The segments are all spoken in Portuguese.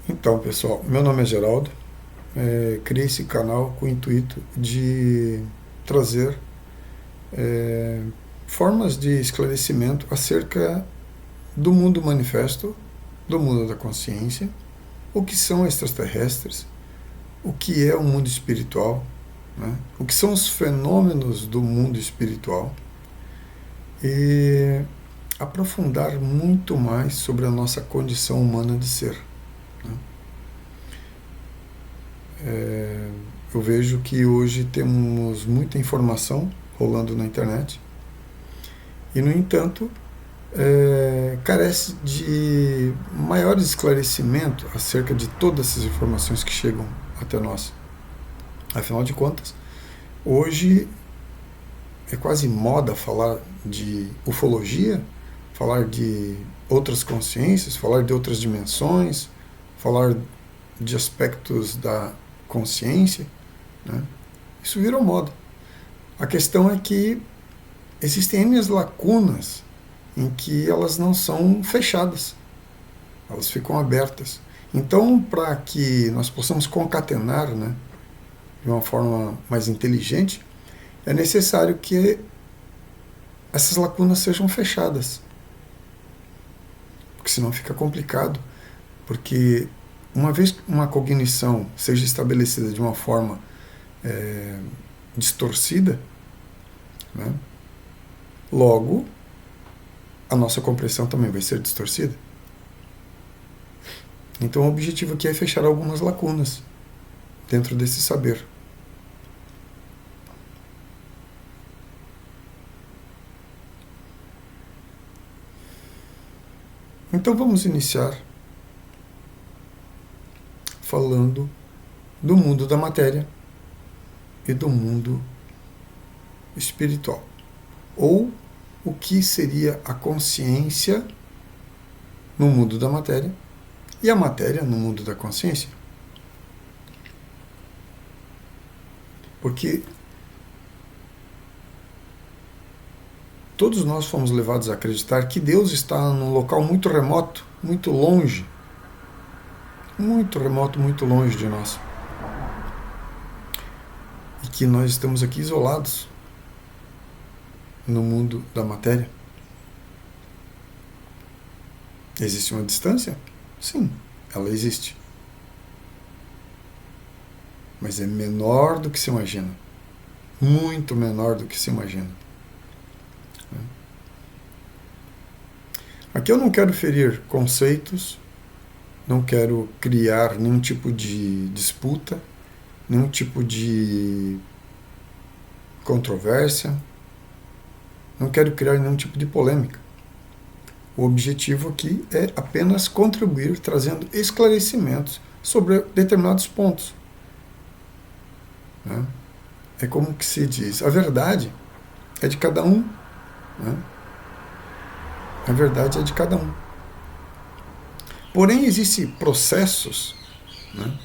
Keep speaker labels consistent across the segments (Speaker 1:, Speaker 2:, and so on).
Speaker 1: Então, pessoal, meu nome é Geraldo. Criei esse canal com o intuito de trazer é, formas de esclarecimento acerca do mundo manifesto, do mundo da consciência, o que são extraterrestres, o que é o mundo espiritual, né? O que são os fenômenos do mundo espiritual e aprofundar muito mais sobre a nossa condição humana de ser. Né? Eu vejo que hoje temos muita informação rolando na internet e, no entanto, carece de maior esclarecimento acerca de todas essas informações que chegam até nós. Afinal de contas, hoje é quase moda falar de ufologia, falar de outras consciências, falar de outras dimensões, falar de aspectos da consciência, né? Isso virou moda. A questão é que existem N lacunas em que elas não são fechadas, elas ficam abertas. Então, para que nós possamos concatenar, né, de uma forma mais inteligente, é necessário que essas lacunas sejam fechadas, porque senão fica complicado, porque uma vez que uma cognição seja estabelecida de uma forma distorcida, né, logo a nossa compreensão também vai ser distorcida. Então o objetivo aqui é fechar algumas lacunas dentro desse saber. Então vamos iniciar falando do mundo da matéria e do mundo espiritual. Ou o que seria a consciência no mundo da matéria e a matéria no mundo da consciência. Porque todos nós fomos levados a acreditar que Deus está num local muito remoto, muito longe, muito remoto, muito longe de nós. E que nós estamos aqui isolados no mundo da matéria. Existe uma distância? Sim, ela existe. Mas é menor do que se imagina. Muito menor do que se imagina. Aqui eu não quero ferir conceitos, não quero criar nenhum tipo de disputa, nenhum tipo de controvérsia, não quero criar nenhum tipo de polêmica. O objetivo aqui é apenas contribuir trazendo esclarecimentos sobre determinados pontos. Né? É como que se diz, a verdade é de cada um. Né? A verdade é de cada um. Porém, existem processos, né,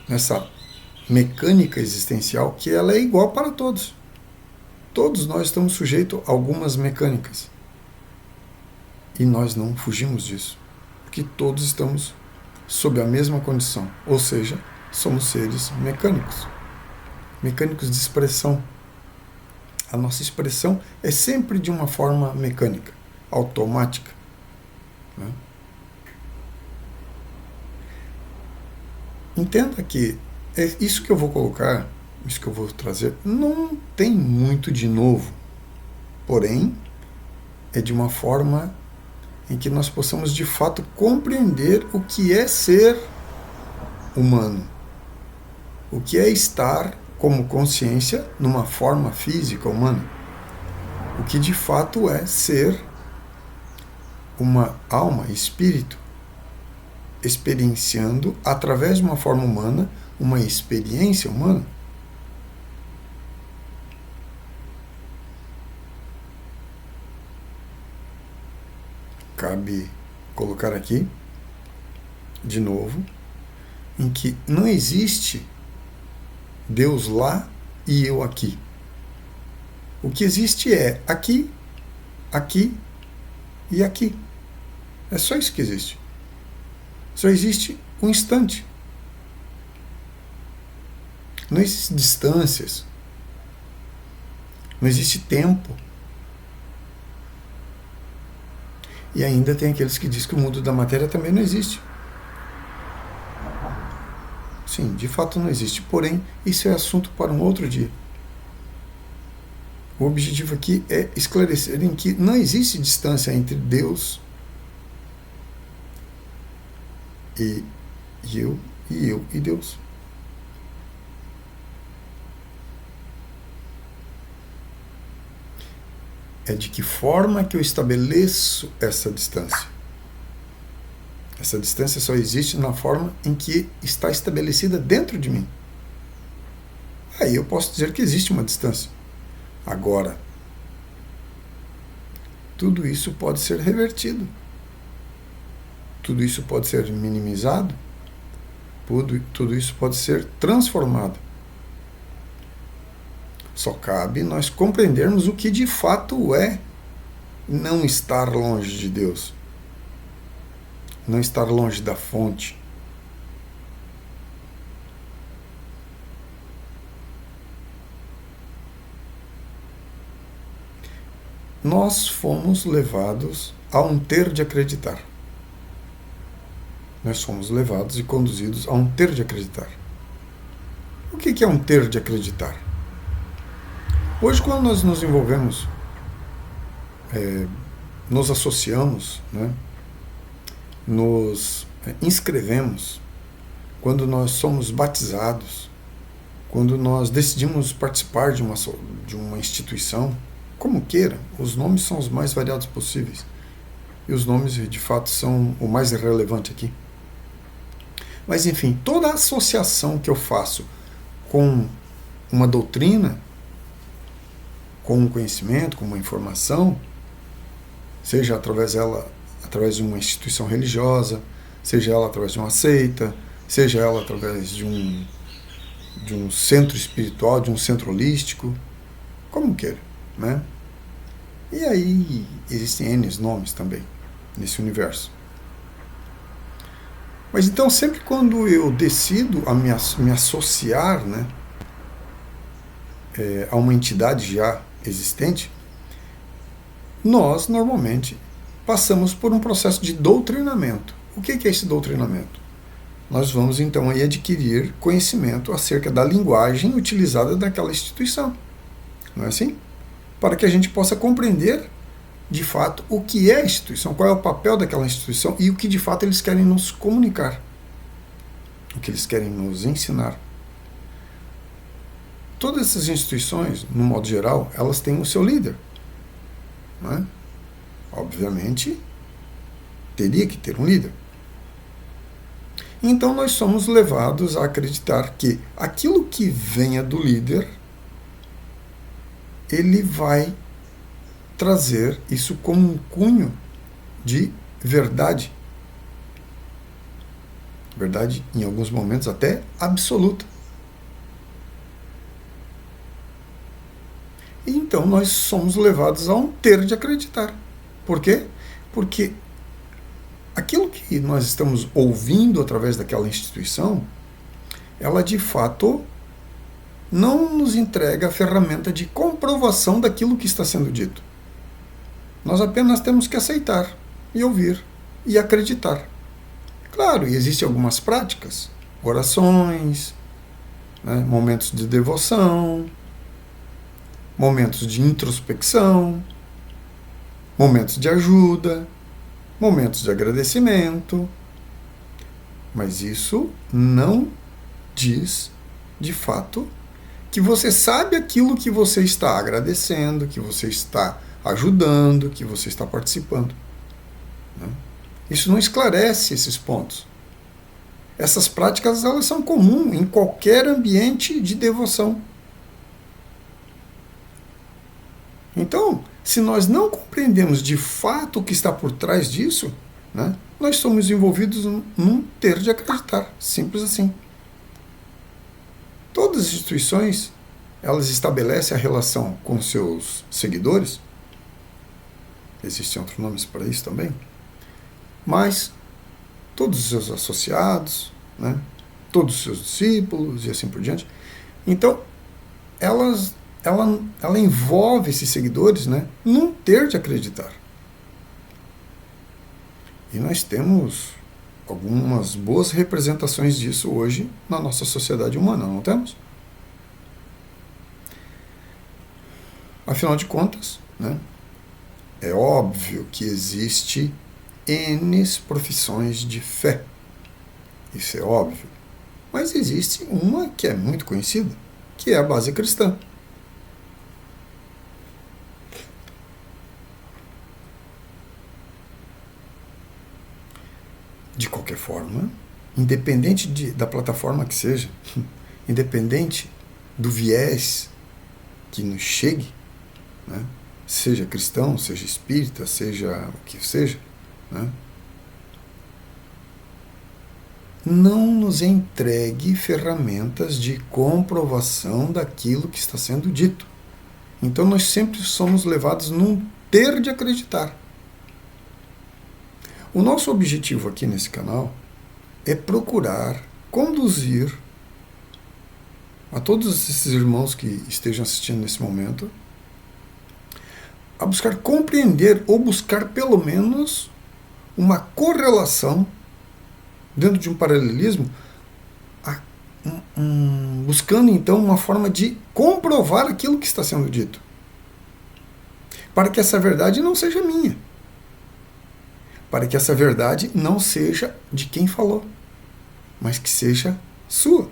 Speaker 1: nessa mecânica existencial que ela é igual para todos. Todos nós estamos sujeitos a algumas mecânicas. E nós não fugimos disso. Porque todos estamos sob a mesma condição. Ou seja, somos seres mecânicos. Mecânicos de expressão. A nossa expressão é sempre de uma forma mecânica, automática. Né? Entenda que isso que eu vou colocar, isso que eu vou trazer, não tem muito de novo. Porém, é de uma forma em que nós possamos de fato compreender o que é ser humano, o que é estar como consciência numa forma física humana, o que de fato é ser uma alma, espírito, experienciando através de uma forma humana uma experiência humana. Cabe colocar aqui, de novo, em que não existe Deus lá e eu aqui. O que existe é aqui, aqui e aqui. É só isso que existe. Só existe um instante. Não existem distâncias. Não existe tempo. E ainda tem aqueles que dizem que o mundo da matéria também não existe. Sim, de fato não existe. Porém, isso é assunto para um outro dia. O objetivo aqui é esclarecer em que não existe distância entre Deus e eu e Deus. É de que forma que eu estabeleço essa distância. Essa distância só existe na forma em que está estabelecida dentro de mim. Aí eu posso dizer que existe uma distância. Agora, tudo isso pode ser revertido. Tudo isso pode ser minimizado. Tudo isso pode ser transformado. Só cabe nós compreendermos o que de fato é não estar longe de Deus. Não estar longe da fonte. Nós fomos levados a um ter de acreditar. Nós fomos levados e conduzidos a um ter de acreditar. O que é um ter de acreditar? Hoje, quando nós nos envolvemos, nos associamos, né, nos inscrevemos, quando nós somos batizados, quando nós decidimos participar de uma instituição, como queira, os nomes são os mais variados possíveis. E os nomes, de fato, são o mais relevante aqui. Mas, enfim, toda associação que eu faço com uma doutrina, com um conhecimento, com uma informação, seja através de uma instituição religiosa, seja ela através de uma seita, seja ela através de um centro espiritual, de um centro holístico, como queira, né? E aí existem N nomes também nesse universo. Mas então sempre quando eu decido a me associar, né, a uma entidade já existente, nós normalmente passamos por um processo de doutrinamento. O que é esse doutrinamento? Nós vamos então aí adquirir conhecimento acerca da linguagem utilizada daquela instituição. Não é assim? Para que a gente possa compreender de fato o que é a instituição, qual é o papel daquela instituição e o que de fato eles querem nos comunicar, o que eles querem nos ensinar. Todas essas instituições, no modo geral, elas têm o seu líder. Não é? Obviamente, teria que ter um líder. Então nós somos levados a acreditar que aquilo que venha do líder, ele vai trazer isso como um cunho de verdade. Verdade, em alguns momentos, até absoluta. E então nós somos levados a um ter de acreditar. Por quê? Porque aquilo que nós estamos ouvindo através daquela instituição, ela de fato não nos entrega a ferramenta de comprovação daquilo que está sendo dito. Nós apenas temos que aceitar e ouvir e acreditar. Claro, e existem algumas práticas, orações, né, momentos de devoção, momentos de introspecção, momentos de ajuda, momentos de agradecimento. Mas isso não diz, de fato, que você sabe aquilo que você está agradecendo, que você está ajudando, que você está participando. Né? Isso não esclarece esses pontos. Essas práticas elas são comuns em qualquer ambiente de devoção. Então, se nós não compreendemos de fato o que está por trás disso, né, nós somos envolvidos num ter de acreditar. Simples assim. Todas as instituições, elas estabelecem a relação com seus seguidores. Existem outros nomes para isso também. Mas todos os seus associados, né? Todos os seus discípulos e assim por diante. Então, ela envolve esses seguidores, né, num ter de acreditar. E nós temos algumas boas representações disso hoje na nossa sociedade humana, não temos? Afinal de contas, né, é óbvio que existe N profissões de fé. Isso é óbvio. Mas existe uma que é muito conhecida, que é a base cristã. De qualquer forma, independente da plataforma que seja, independente do viés que nos chegue, né, seja cristão, seja espírita, seja o que seja, né, não nos entregue ferramentas de comprovação daquilo que está sendo dito. Então nós sempre somos levados num ter de acreditar. O nosso objetivo aqui nesse canal é procurar conduzir a todos esses irmãos que estejam assistindo nesse momento a buscar compreender ou buscar pelo menos uma correlação dentro de um paralelismo, buscando então uma forma de comprovar aquilo que está sendo dito, para que essa verdade não seja minha, para que essa verdade não seja de quem falou, mas que seja sua,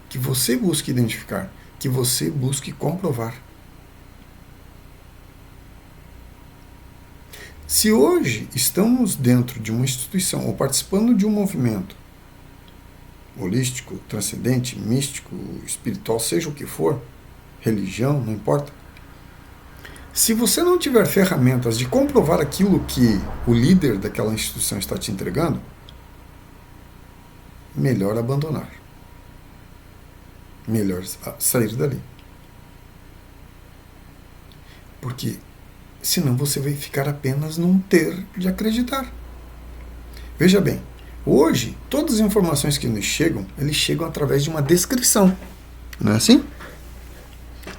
Speaker 1: que você busque identificar, que você busque comprovar. Se hoje estamos dentro de uma instituição ou participando de um movimento holístico, transcendente, místico, espiritual, seja o que for, religião, não importa, se você não tiver ferramentas de comprovar aquilo que o líder daquela instituição está te entregando, melhor abandonar. Melhor sair dali. Porque senão você vai ficar apenas num ter de acreditar. Veja bem, hoje, todas as informações que nos chegam, eles chegam através de uma descrição. Não é assim?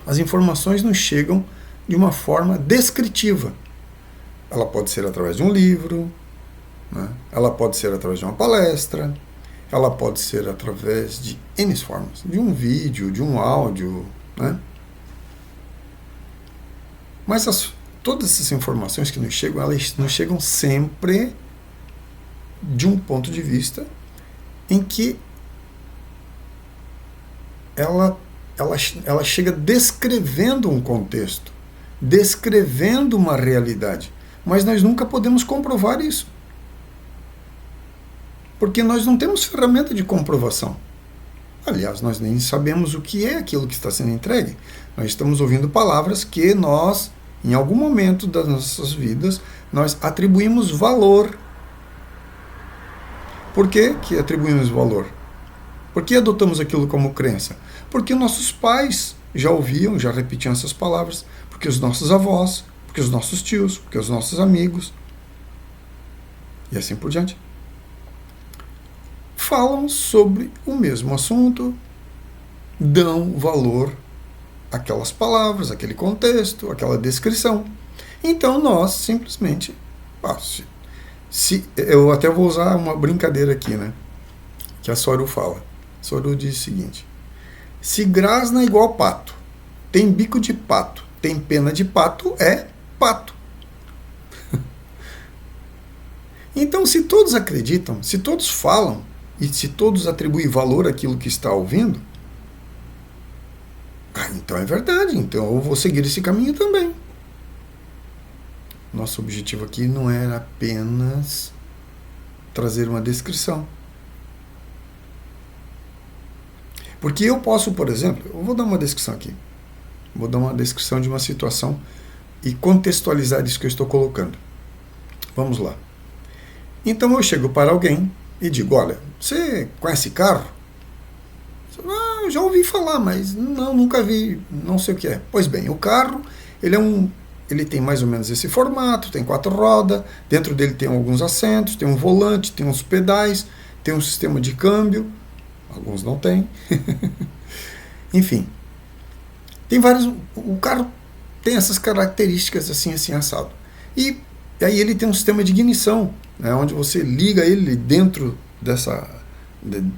Speaker 1: As informações nos chegam de uma forma descritiva. Ela pode ser através de um livro, né? Ela pode ser através de uma palestra, ela pode ser através de N formas, de um vídeo, de um áudio, né? Mas todas essas informações que nos chegam, elas nos chegam sempre de um ponto de vista em que ela chega descrevendo um contexto, descrevendo uma realidade, mas nós nunca podemos comprovar isso, porque nós não temos ferramenta de comprovação. Aliás, nós nem sabemos o que é aquilo que está sendo entregue. Nós estamos ouvindo palavras que nós, em algum momento das nossas vidas, nós atribuímos valor. Por que atribuímos valor? Por que adotamos aquilo como crença? Porque nossos pais já ouviam, já repetiam essas palavras, porque os nossos avós, porque os nossos tios, porque os nossos amigos, e assim por diante, falam sobre o mesmo assunto, dão valor àquelas palavras, àquele contexto, àquela descrição. Então nós simplesmente, eu até vou usar uma brincadeira aqui, né, que a Soru fala. A Soru diz o seguinte: se grasna igual pato, tem bico de pato, tem pena de pato, é pato. Então, se todos acreditam, se todos falam, e se todos atribuem valor àquilo que está ouvindo, então é verdade, então eu vou seguir esse caminho também. Nosso objetivo aqui não era apenas trazer uma descrição. Porque eu posso, por exemplo, eu vou dar uma descrição aqui. Vou dar uma descrição de uma situação e contextualizar isso que eu estou colocando. Vamos lá. Então eu chego para alguém e digo: olha, você conhece carro? Ah, eu já ouvi falar, mas não, nunca vi, não sei o que é. Pois bem, o carro, ele ele tem mais ou menos esse formato, tem 4 rodas, dentro dele tem alguns assentos, tem um volante, tem uns pedais, tem um sistema de câmbio, alguns não tem. Enfim, tem vários. O carro tem essas características assim, assim, assado. E aí ele tem um sistema de ignição, né, onde você liga ele dentro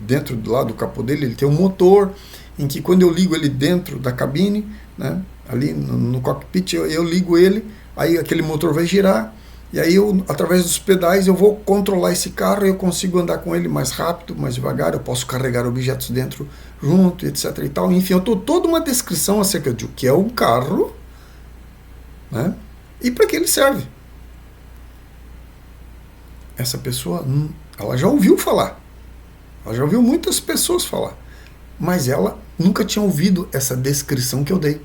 Speaker 1: dentro do lado do capô dele, ele tem um motor, em que quando eu ligo ele dentro da cabine, né, ali no cockpit, eu ligo ele, aí aquele motor vai girar, e aí eu, através dos pedais, eu vou controlar esse carro, eu consigo andar com ele mais rápido, mais devagar, eu posso carregar objetos dentro junto, etc. e tal. Enfim, eu estou toda uma descrição acerca de o que é um carro, né, e para que ele serve. Essa pessoa, ela já ouviu falar, ela já ouviu muitas pessoas falar, mas ela nunca tinha ouvido essa descrição que eu dei.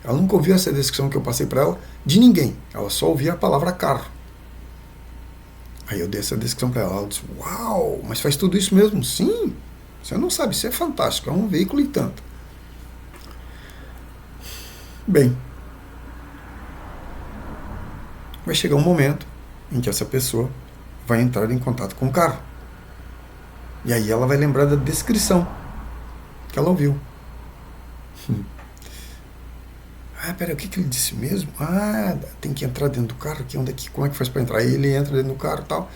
Speaker 1: Ela nunca ouviu essa descrição que eu passei para ela de ninguém. Ela só ouvia a palavra carro. Aí eu dei essa descrição para ela. Ela disse, uau, mas faz tudo isso mesmo? Sim, você não sabe, isso é fantástico, é um veículo e tanto. Bem, vai chegar um momento em que essa pessoa vai entrar em contato com o carro. E aí ela vai lembrar da descrição que ela ouviu. Peraí, o que ele disse mesmo? Tem que entrar dentro do carro, aqui, como é que faz para entrar? Aí ele entra dentro do carro e tal.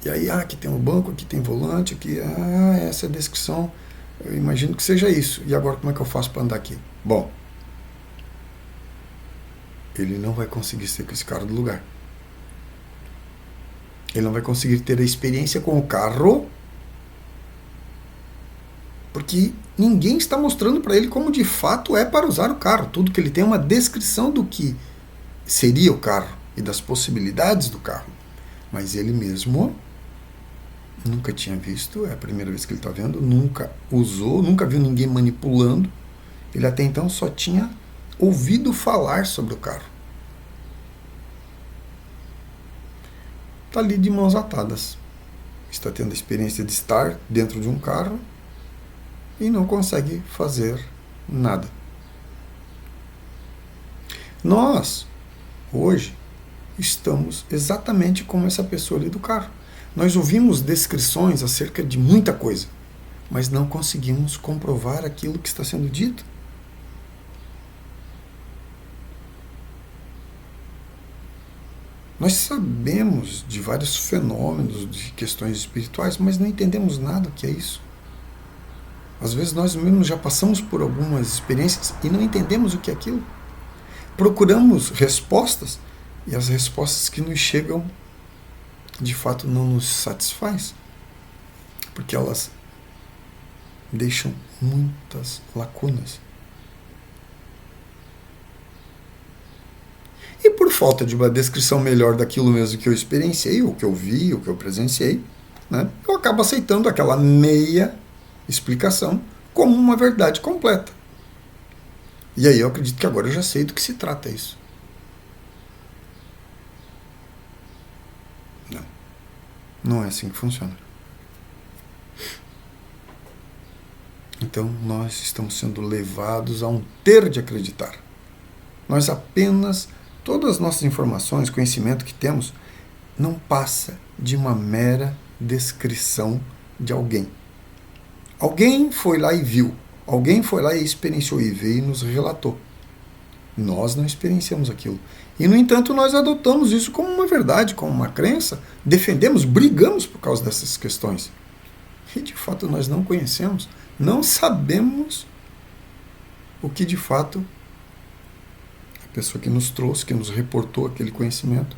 Speaker 1: E aí, aqui tem um banco, aqui tem volante, aqui, essa é a descrição, eu imagino que seja isso. E agora como é que eu faço para andar aqui? Bom, ele não vai conseguir sair com esse carro do lugar. Ele não vai conseguir ter a experiência com o carro, porque ninguém está mostrando para ele como de fato é para usar o carro. Tudo que ele tem é uma descrição do que seria o carro e das possibilidades do carro. Mas ele mesmo nunca tinha visto, é a primeira vez que ele está vendo, nunca usou, nunca viu ninguém manipulando. Ele até então só tinha ouvido falar sobre o carro. Está ali de mãos atadas. Está tendo a experiência de estar dentro de um carro e não consegue fazer nada. Nós, hoje, estamos exatamente como essa pessoa ali do carro. Nós ouvimos descrições acerca de muita coisa, mas não conseguimos comprovar aquilo que está sendo dito. Nós sabemos de vários fenômenos, de questões espirituais, mas não entendemos nada do que é isso. Às vezes nós mesmos já passamos por algumas experiências e não entendemos o que é aquilo. Procuramos respostas e as respostas que nos chegam de fato não nos satisfaz, porque elas deixam muitas lacunas. E por falta de uma descrição melhor daquilo mesmo que eu experienciei, o que eu vi, o que eu presenciei, né, eu acabo aceitando aquela meia explicação como uma verdade completa. E aí eu acredito que agora eu já sei do que se trata isso. Não é assim que funciona. Então nós estamos sendo levados a um ter de acreditar. Nós apenas, todas as nossas informações, conhecimento que temos, não passa de uma mera descrição de alguém. Alguém foi lá e viu, alguém foi lá e experienciou e veio e nos relatou. Nós não experienciamos aquilo. E, no entanto, nós adotamos isso como uma verdade, como uma crença, defendemos, brigamos por causa dessas questões. E, de fato, nós não conhecemos, não sabemos o que, de fato, a pessoa que nos trouxe, que nos reportou aquele conhecimento,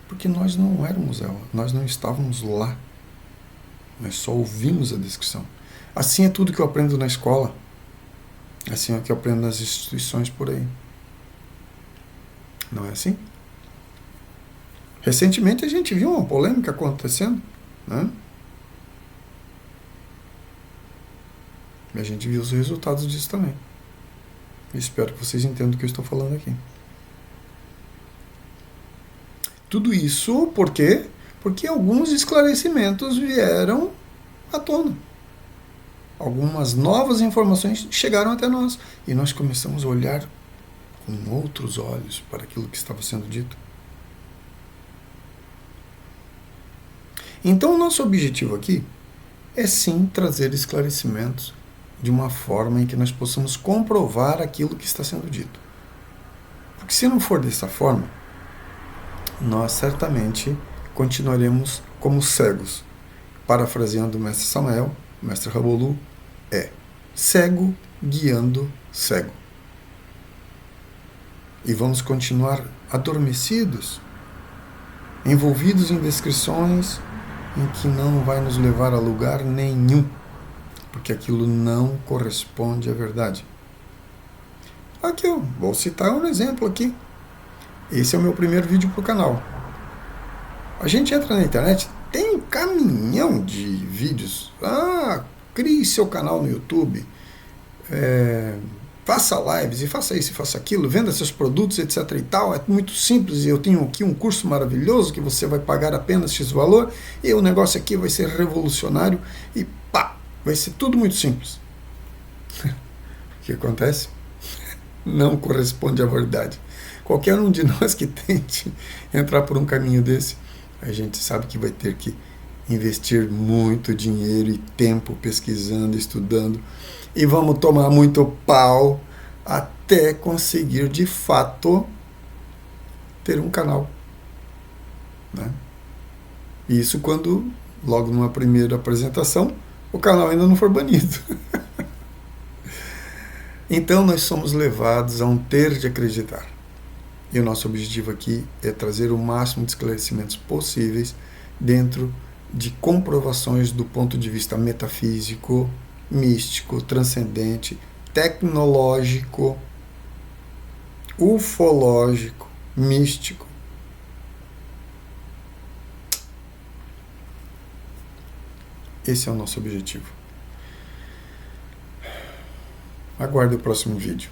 Speaker 1: porque nós não éramos ela, nós não estávamos lá. Nós só ouvimos a descrição. Assim é tudo que eu aprendo na escola. Assim é o que eu aprendo nas instituições por aí. Não é assim? Recentemente a gente viu uma polêmica acontecendo, né? E a gente viu os resultados disso também. Eu espero que vocês entendam o que eu estou falando aqui. Tudo isso por quê? Porque alguns esclarecimentos vieram à tona. Algumas novas informações chegaram até nós. E nós começamos a olhar com outros olhos para aquilo que estava sendo dito. Então, o nosso objetivo aqui é sim trazer esclarecimentos de uma forma em que nós possamos comprovar aquilo que está sendo dito. Porque se não for dessa forma, nós certamente continuaremos como cegos. Parafraseando o mestre Samael, o mestre Rabolu, é cego guiando cego. E vamos continuar adormecidos, envolvidos em descrições em que não vai nos levar a lugar nenhum, porque aquilo não corresponde à verdade. Aqui eu vou citar um exemplo aqui. Esse é o meu primeiro vídeo para o canal. A gente entra na internet, tem um caminhão de vídeos. Crie seu canal no YouTube, faça lives e faça isso e faça aquilo, venda seus produtos, etc. e tal. É muito simples e eu tenho aqui um curso maravilhoso que você vai pagar apenas X valor e o negócio aqui vai ser revolucionário e pá, vai ser tudo muito simples. O que acontece? Não corresponde à verdade. Qualquer um de nós que tente entrar por um caminho desse, a gente sabe que vai ter que investir muito dinheiro e tempo pesquisando, estudando, e vamos tomar muito pau até conseguir de fato ter um canal, né? Isso quando, logo numa primeira apresentação, o canal ainda não for banido. Então nós somos levados a um ter de acreditar. E o nosso objetivo aqui é trazer o máximo de esclarecimentos possíveis dentro de comprovações do ponto de vista metafísico, místico, transcendente, tecnológico, ufológico, místico. Esse é o nosso objetivo. Aguarde o próximo vídeo.